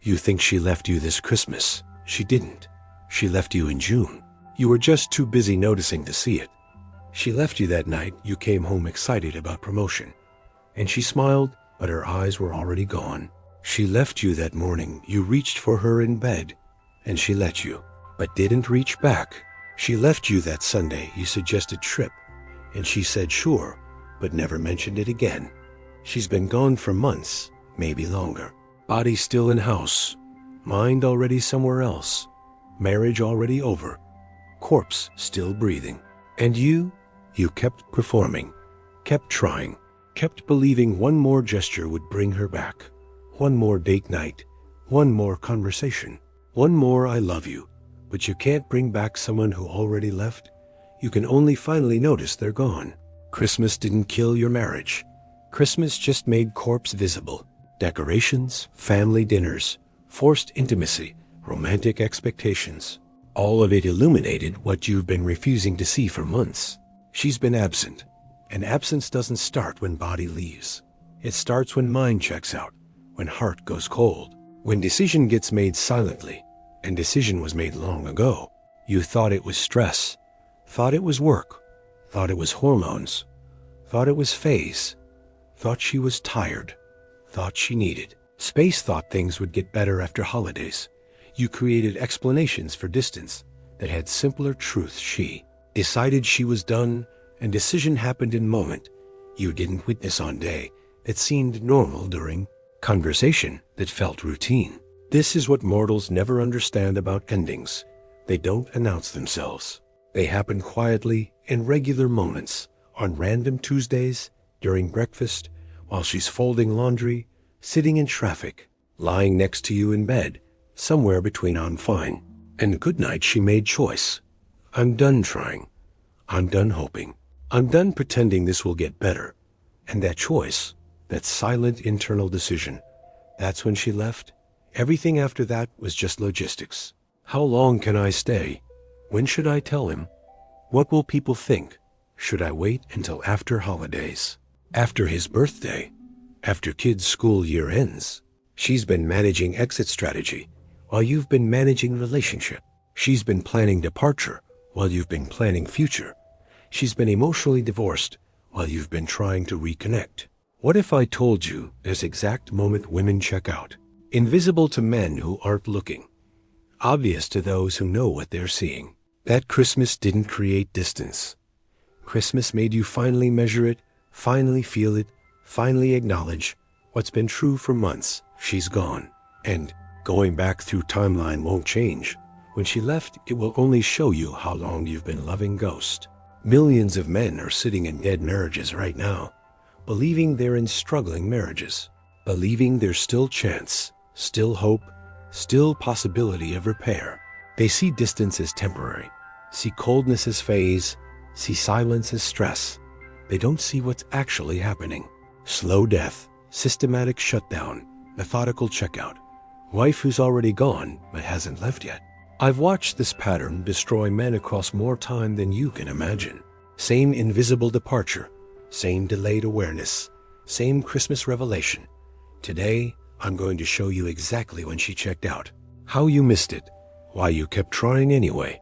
You think she left you this Christmas. She didn't. She left you in June. You were just too busy noticing to see it. She left you that night you came home excited about promotion. And she smiled, but her eyes were already gone. She left you that morning you reached for her in bed, and she let you, but didn't reach back. She left you that Sunday you suggested trip, and she said sure, but never mentioned it again. She's been gone for months, maybe longer. Body still in house, mind already somewhere else, marriage already over, corpse still breathing. And you kept performing, kept trying, kept believing one more gesture would bring her back. One more date night, one more conversation, one more I love you. But you can't bring back someone who already left. You can only finally notice they're gone. Christmas didn't kill your marriage. Christmas just made corpse visible. Decorations, family dinners, forced intimacy, romantic expectations. All of it illuminated what you've been refusing to see for months. She's been absent, and absence doesn't start when body leaves. It starts when mind checks out, when heart goes cold, when decision gets made silently, and decision was made long ago. You thought it was stress, thought it was work, thought it was hormones, thought it was phase, thought she was tired, thought she needed space, thought things would get better after holidays. You created explanations for distance that had simpler truths. She decided she was done, and decision happened in moment you didn't witness on day that seemed normal during conversation that felt routine. This is what mortals never understand about endings. They don't announce themselves. They happen quietly in regular moments, on random Tuesdays, during breakfast, while she's folding laundry, sitting in traffic, lying next to you in bed, somewhere between I'm fine and good night. She made choice. I'm done trying. I'm done hoping. I'm done pretending this will get better. And that choice, that silent internal decision, that's when she left. Everything after that was just logistics. How long can I stay? When should I tell him? What will people think? Should I wait until after holidays? After his birthday? After kids' school year ends? She's been managing exit strategy while you've been managing relationship. She's been planning departure while you've been planning future. She's been emotionally divorced while you've been trying to reconnect. What if I told you this exact moment women check out? Invisible to men who aren't looking. Obvious to those who know what they're seeing. That Christmas didn't create distance. Christmas made you finally measure it, finally feel it, finally acknowledge what's been true for months. She's gone. And going back through timeline won't change. When she left, it will only show you how long you've been loving ghost. Millions of men are sitting in dead marriages right now, believing they're in struggling marriages, believing there's still chance, still hope, still possibility of repair. They see distance as temporary, see coldness as phase, see silence as stress. They don't see what's actually happening. Slow death, systematic shutdown, methodical checkout. Wife who's already gone but hasn't left yet. I've watched this pattern destroy men across more time than you can imagine. Same invisible departure, same delayed awareness, same Christmas revelation. Today, I'm going to show you exactly when she checked out, how you missed it, why you kept trying anyway,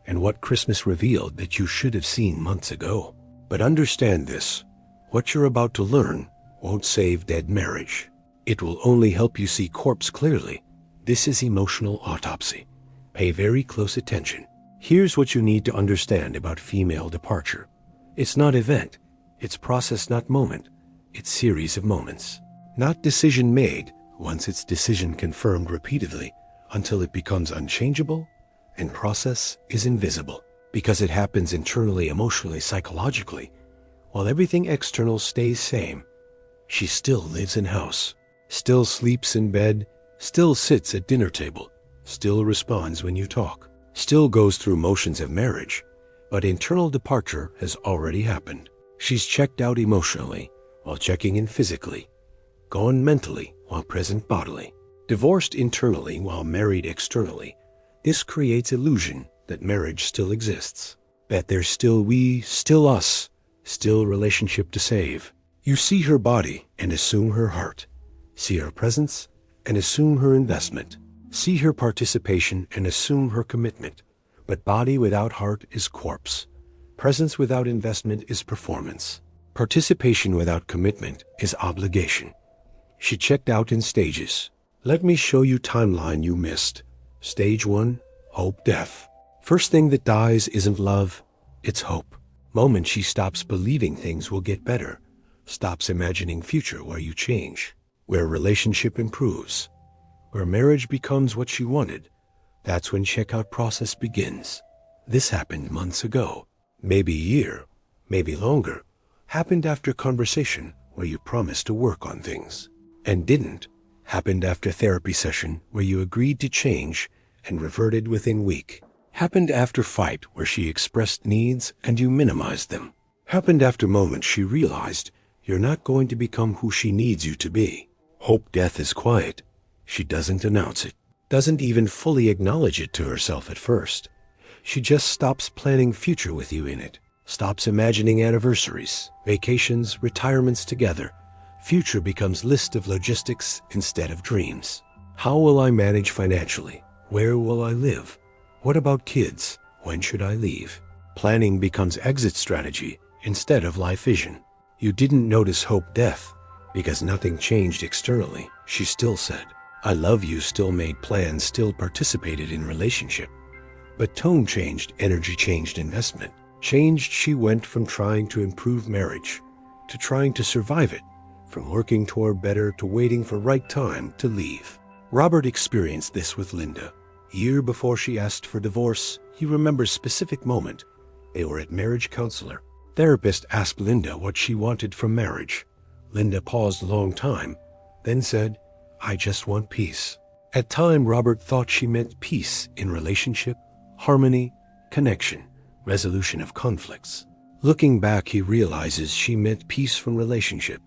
and what Christmas revealed that you should have seen months ago. But understand this, what you're about to learn won't save dead marriage. It will only help you see corpse clearly. This is emotional autopsy. Pay very close attention. Here's what you need to understand about female departure. It's not event, it's process, not moment. It's series of moments. Not decision made, once it's decision confirmed repeatedly, until it becomes unchangeable, and process is invisible, because it happens internally, emotionally, psychologically, while everything external stays same. She still lives in house, still sleeps in bed, still sits at dinner table, still responds when you talk, still goes through motions of marriage, but internal departure has already happened. She's checked out emotionally while checking in physically, gone mentally while present bodily, divorced internally while married externally. This creates illusion that marriage still exists, that there's still we, still us, still relationship to save. You see her body and assume her heart, see her presence and assume her investment. See her participation and assume her commitment. But body without heart is corpse. Presence without investment is performance. Participation without commitment is obligation. She checked out in stages. Let me show you timeline you missed. Stage 1, hope death. First thing that dies isn't love, it's hope. Moment she stops believing things will get better, stops imagining future where you change, where relationship improves, where marriage becomes what she wanted. That's when checkout process begins. This happened months ago, maybe a year, maybe longer. Happened after conversation where you promised to work on things and didn't. Happened after therapy session where you agreed to change and reverted within week. Happened after fight where she expressed needs and you minimized them. Happened after moment she realized you're not going to become who she needs you to be. Hope death is quiet. She doesn't announce it, doesn't even fully acknowledge it to herself at first. She just stops planning future with you in it, stops imagining anniversaries, vacations, retirements together. Future becomes list of logistics instead of dreams. How will I manage financially? Where will I live? What about kids? When should I leave? Planning becomes exit strategy instead of life vision. You didn't notice hope death because nothing changed externally. She still said, I love you, still made plans, still participated in relationship. But tone changed, energy changed, investment changed. She went from trying to improve marriage to trying to survive it, from working toward better to waiting for right time to leave. Robert experienced this with Linda. Year before she asked for divorce, he remembers specific moment. They were at marriage counselor. Therapist asked Linda what she wanted from marriage. Linda paused a long time, then said, I just want peace. At time, Robert thought she meant peace in relationship, harmony, connection, resolution of conflicts. Looking back, he realizes she meant peace from relationship,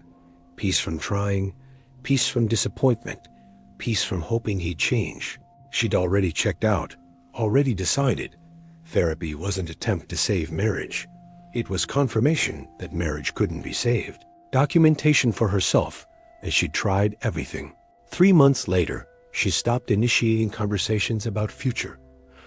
peace from trying, peace from disappointment, peace from hoping he'd change. She'd already checked out, already decided. Therapy wasn't an attempt to save marriage. It was confirmation that marriage couldn't be saved. Documentation for herself that she'd tried everything. 3 months later, she stopped initiating conversations about future,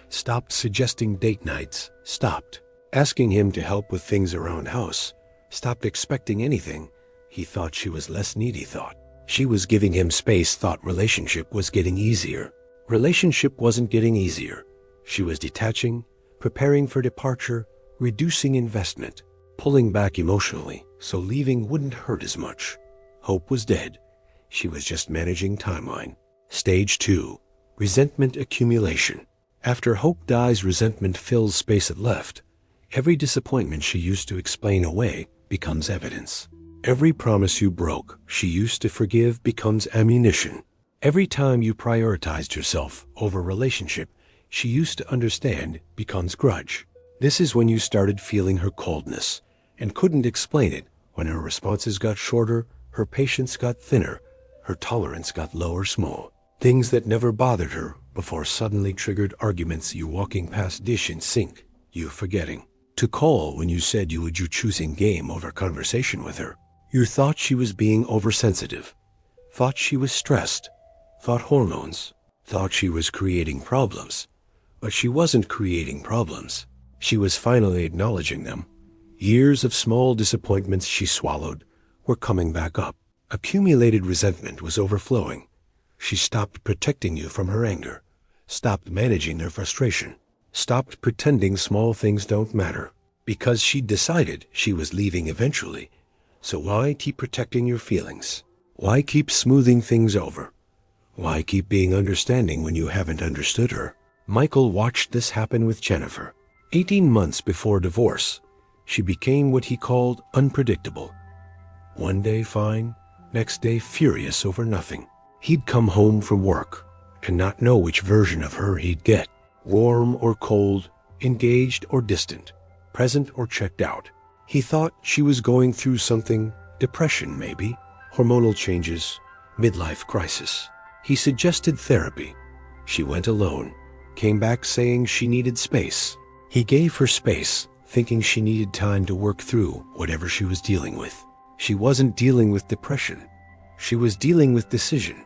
stopped suggesting date nights, stopped asking him to help with things around house, stopped expecting anything. He thought she was less needy, thought she was giving him space, thought relationship was getting easier. Relationship wasn't getting easier. She was detaching, preparing for departure, reducing investment, pulling back emotionally so leaving wouldn't hurt as much. Hope was dead. She was just managing timeline. Stage 2, resentment accumulation. After hope dies, resentment fills space it left. Every disappointment she used to explain away becomes evidence. Every promise you broke, she used to forgive, becomes ammunition. Every time you prioritized yourself over relationship, she used to understand, becomes grudge. This is when you started feeling her coldness and couldn't explain it, when her responses got shorter, her patience got thinner, her tolerance got lower, small. Things that never bothered her before suddenly triggered arguments. You walking past dish in sink, you forgetting to call when you said you choosing game over conversation with her. You thought she was being oversensitive, thought she was stressed, thought hormones, thought she was creating problems. But she wasn't creating problems. She was finally acknowledging them. Years of small disappointments she swallowed were coming back up. Accumulated resentment was overflowing. She stopped protecting you from her anger, stopped managing their frustration, stopped pretending small things don't matter, because she decided she was leaving eventually. So why keep protecting your feelings? Why keep smoothing things over? Why keep being understanding when you haven't understood her? Michael watched this happen with Jennifer. 18 months before divorce, she became what he called unpredictable. One day fine, next day furious over nothing. He'd come home from work and not know which version of her he'd get. Warm or cold, engaged or distant, present or checked out. He thought she was going through something, depression maybe, hormonal changes, midlife crisis. He suggested therapy. She went alone, came back saying she needed space. He gave her space, thinking she needed time to work through whatever she was dealing with. She wasn't dealing with depression. She was dealing with decision.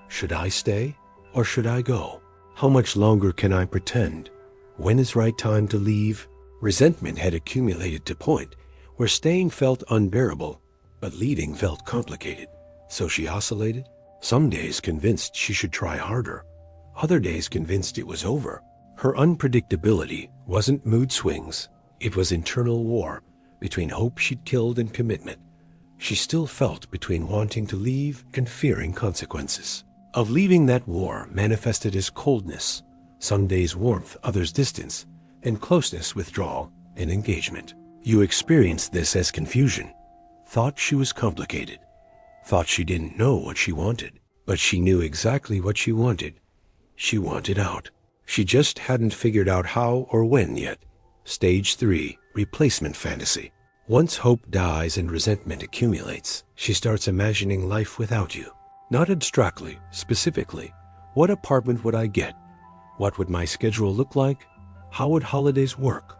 Should I stay or should I go? How much longer can I pretend? When is right time to leave? Resentment had accumulated to point where staying felt unbearable, but leaving felt complicated. So she oscillated, some days convinced she should try harder, other days convinced it was over. Her unpredictability wasn't mood swings, it was internal war between hope she'd killed and commitment. She still felt between wanting to leave and fearing consequences. Of leaving, that war manifested as coldness, some days warmth, others distance, and closeness, withdrawal, and engagement. You experienced this as confusion, thought she was complicated, thought she didn't know what she wanted, but she knew exactly what she wanted. She wanted out. She just hadn't figured out how or when yet. Stage 3, replacement fantasy. Once hope dies and resentment accumulates, she starts imagining life without you. Not abstractly, specifically. What apartment would I get? What would my schedule look like? How would holidays work?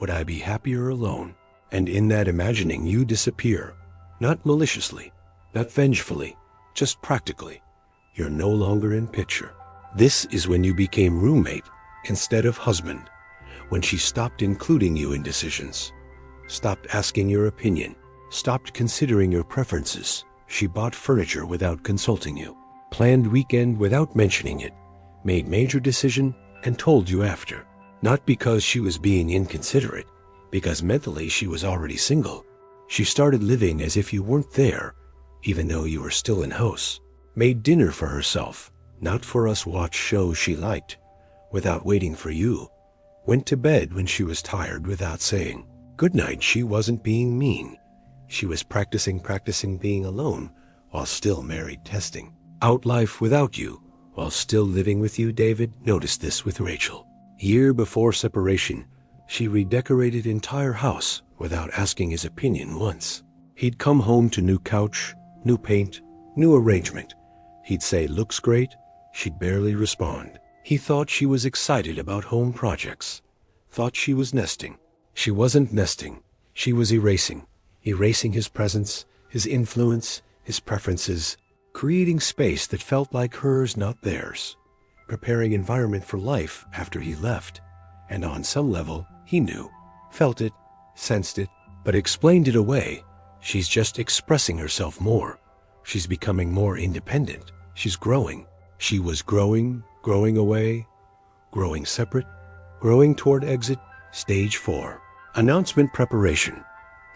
Would I be happier alone? And in that imagining, you disappear. Not maliciously, not vengefully, just practically. You're no longer in picture. This is when you became roommate instead of husband. When she stopped including you in decisions, stopped asking your opinion, stopped considering your preferences. She bought furniture without consulting you, planned weekend without mentioning it, made major decision and told you after. Not because she was being inconsiderate, because mentally she was already single. She started living as if you weren't there, even though you were still in house. Made dinner for herself, not for us, watched shows she liked, without waiting for you. Went to bed when she was tired without saying good night. She wasn't being mean. She was practicing being alone while still married, testing out life without you while still living with you. David noticed this with Rachel. Year before separation, she redecorated entire house without asking his opinion once. He'd come home to new couch, new paint, new arrangement. He'd say, looks great. She'd barely respond. He thought she was excited about home projects, thought she was nesting. She wasn't nesting. She was erasing his presence, his influence, his preferences, creating space that felt like hers, not theirs, preparing environment for life after he left. And on some level, he knew, felt it, sensed it, but explained it away. She's just expressing herself more. She's becoming more independent. She's growing. She was growing away, growing separate, growing toward exit. Stage 4. Announcement preparation.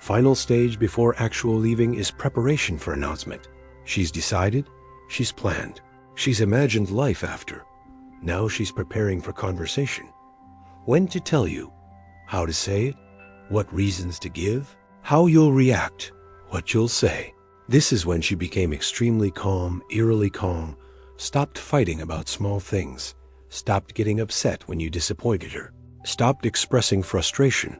Final stage before actual leaving is preparation for announcement. She's decided, she's planned, she's imagined life after. Now she's preparing for conversation. When to tell you, how to say it, what reasons to give, how you'll react, what you'll say. This is when she became extremely calm, eerily calm, stopped fighting about small things, stopped getting upset when you disappointed her, stopped expressing frustration.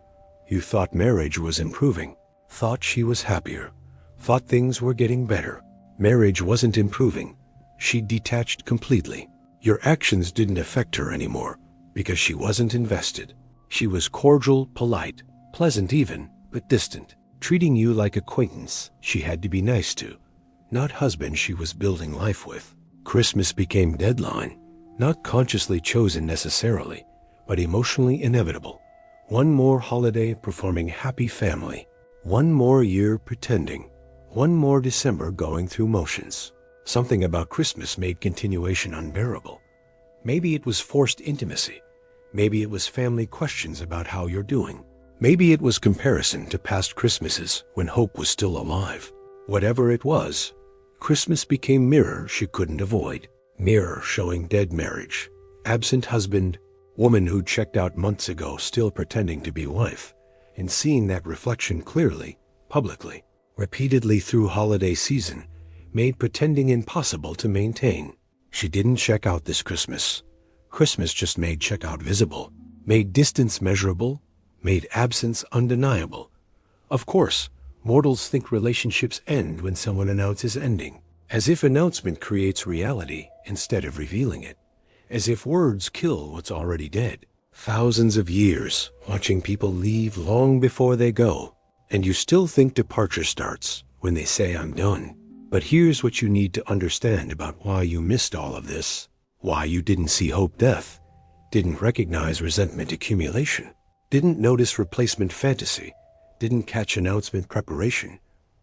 You thought marriage was improving, thought she was happier, thought things were getting better. Marriage wasn't improving. She detached completely. Your actions didn't affect her anymore because she wasn't invested. She was cordial, polite, pleasant even, but distant, treating you like acquaintance she had to be nice to, not husband she was building life with. Christmas became deadline, not consciously chosen necessarily, but emotionally inevitable. One more holiday performing happy family, one more year pretending, one more December going through motions. Something about Christmas made continuation unbearable. Maybe it was forced intimacy. Maybe it was family questions about how you're doing. Maybe it was comparison to past Christmases when hope was still alive. Whatever it was, Christmas became mirror she couldn't avoid. Mirror showing dead marriage, absent husband, woman who checked out months ago still pretending to be wife, and seeing that reflection clearly, publicly, repeatedly through holiday season, made pretending impossible to maintain. She didn't check out this Christmas. Christmas just made checkout visible, made distance measurable, made absence undeniable. Of course, mortals think relationships end when someone announces ending, as if announcement creates reality instead of revealing it, as if words kill what's already dead. Thousands of years watching people leave long before they go, and you still think departure starts when they say I'm done. But here's what you need to understand about why you missed all of this, why you didn't see hope death, didn't recognize resentment accumulation, didn't notice replacement fantasy, didn't catch announcement preparation.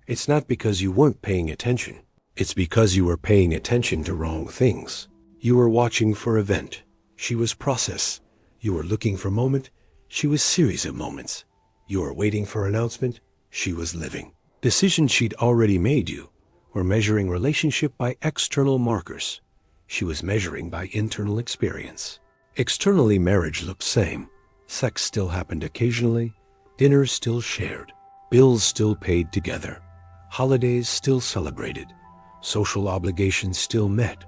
It's not because you weren't paying attention. It's because you were paying attention to wrong things. You were watching for event. She was process. You were looking for moment. She was series of moments. You were waiting for announcement. She was living. Decisions she'd already made you were measuring relationship by external markers. She was measuring by internal experience. Externally, marriage looked same. Sex still happened occasionally. Dinners still shared. Bills still paid together. Holidays still celebrated. Social obligations still met.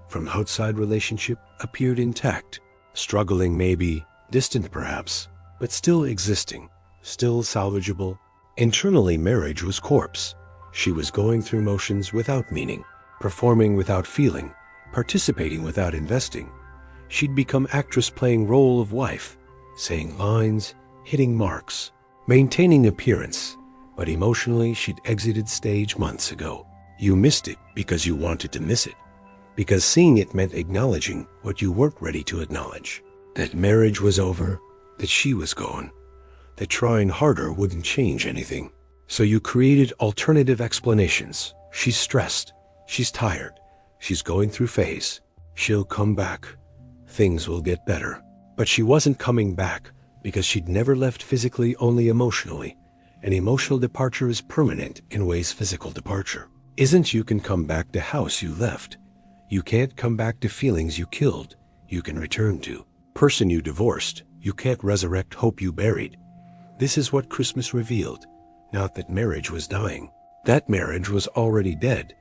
From outside relationship appeared intact. Struggling maybe, distant perhaps, but still existing, still salvageable. Internally, marriage was corpse. She was going through motions without meaning, performing without feeling, participating without investing. She'd become actress playing role of wife, saying lines, hitting marks, maintaining appearance, but emotionally she'd exited stage months ago. You missed it because you wanted to miss it, because seeing it meant acknowledging what you weren't ready to acknowledge, that marriage was over, that she was gone, that trying harder wouldn't change anything. So you created alternative explanations. She's stressed. She's tired. She's going through phase. She'll come back. Things will get better. But she wasn't coming back because she'd never left physically, only emotionally. An emotional departure is permanent in ways physical departure isn't. You can come back to house you left. You can't come back to feelings you killed. You can return to person you divorced. You can't resurrect hope you buried. This is what Christmas revealed. Not that marriage was dying. That marriage was already dead.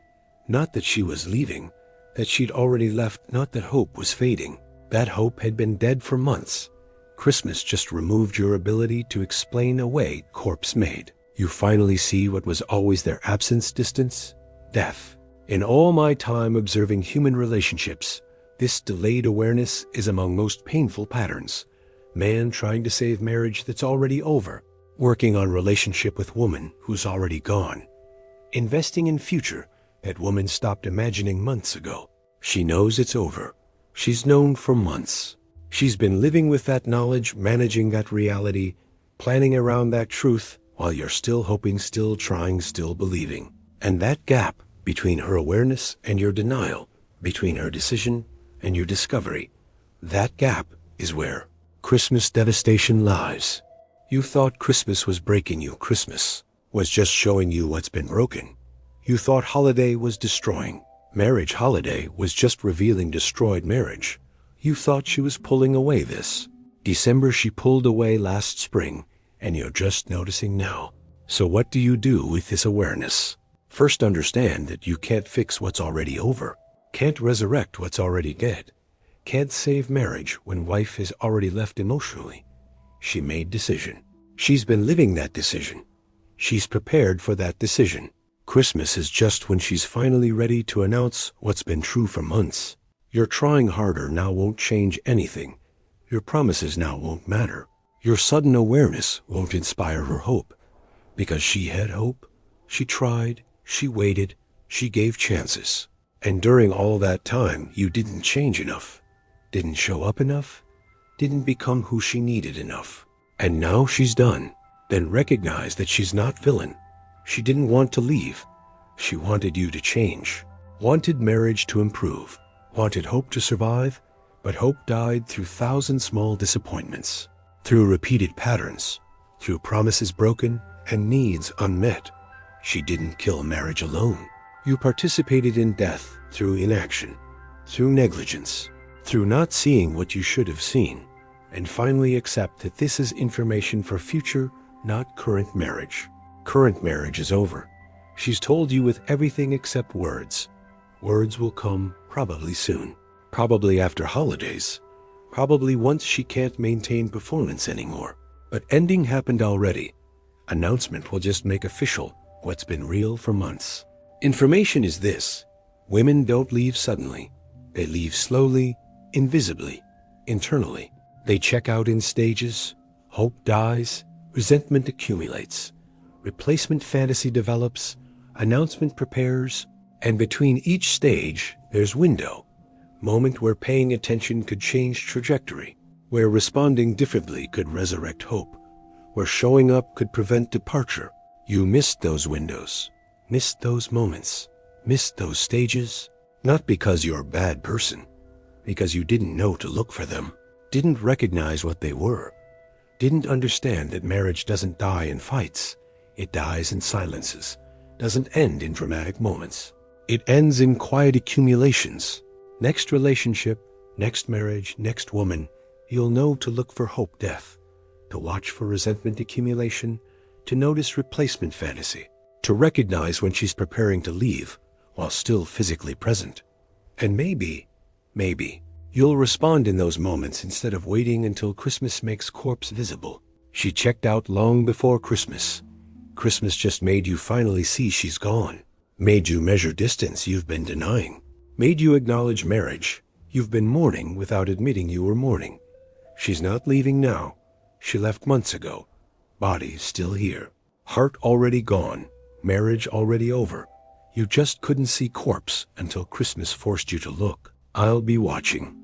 Not that she was leaving. That she'd already left. Not that hope was fading. That hope had been dead for months. Christmas just removed your ability to explain away corpse made. You finally see what was always their absence, distance, death. In all my time observing human relationships, this delayed awareness is among most painful patterns. Man trying to save marriage that's already over. Working on relationship with woman who's already gone. Investing in future that woman stopped imagining months ago. She knows it's over. She's known for months. She's been living with that knowledge, managing that reality, planning around that truth, while you're still hoping, still trying, still believing. And that gap between her awareness and your denial, between her decision and your discovery, that gap is where Christmas devastation lies. You thought Christmas was breaking you. Christmas was just showing you what's been broken. You thought holiday was destroying. Marriage holiday was just revealing destroyed marriage. You thought she was pulling away this December. She pulled away last spring, and you're just noticing now. So what do you do with this awareness? First, understand that you can't fix what's already over. Can't resurrect what's already dead. Can't save marriage when wife has already left emotionally. She made decision. She's been living that decision. She's prepared for that decision. Christmas is just when she's finally ready to announce what's been true for months. Your trying harder now won't change anything. Your promises now won't matter. Your sudden awareness won't inspire her hope. Because she had hope. She tried. She waited. She gave chances. And during all that time, you didn't change enough. Didn't show up enough. Didn't become who she needed enough. And now she's done. Then recognize that she's not villain. She didn't want to leave. She wanted you to change. Wanted marriage to improve. Wanted hope to survive. But hope died through 1,000 small disappointments. Through repeated patterns. Through promises broken and needs unmet. She didn't kill marriage alone. You participated in death through inaction. Through negligence. Through not seeing what you should have seen. And finally accept that this is information for future, not current marriage. Current marriage is over. She's told you with everything except words. Words will come probably soon. Probably after holidays. Probably once she can't maintain performance anymore. But ending happened already. Announcement will just make official what's been real for months. Information is this. Women don't leave suddenly. They leave slowly, invisibly, internally. They check out in stages. Hope dies. Resentment accumulates. Replacement fantasy develops. Announcement prepares. And between each stage, there's window. Moment where paying attention could change trajectory, where responding differently could resurrect hope, where showing up could prevent departure. You missed those windows, missed those moments, missed those stages, not because you're a bad person, because you didn't know to look for them, didn't recognize what they were, didn't understand that marriage doesn't die in fights, it dies in silences, doesn't end in dramatic moments. It ends in quiet accumulations. Next relationship, next marriage, next woman, you'll know to look for hope death, to watch for resentment accumulation, to notice replacement fantasy, to recognize when she's preparing to leave while still physically present. And maybe, you'll respond in those moments instead of waiting until Christmas makes corpse visible. She checked out long before Christmas. Christmas just made you finally see she's gone, made you measure distance you've been denying, made you acknowledge marriage you've been mourning without admitting you were mourning. She's not leaving now. She left months ago. Body still here. Heart already gone. Marriage already over. You just couldn't see corpse until Christmas forced you to look. I'll be watching.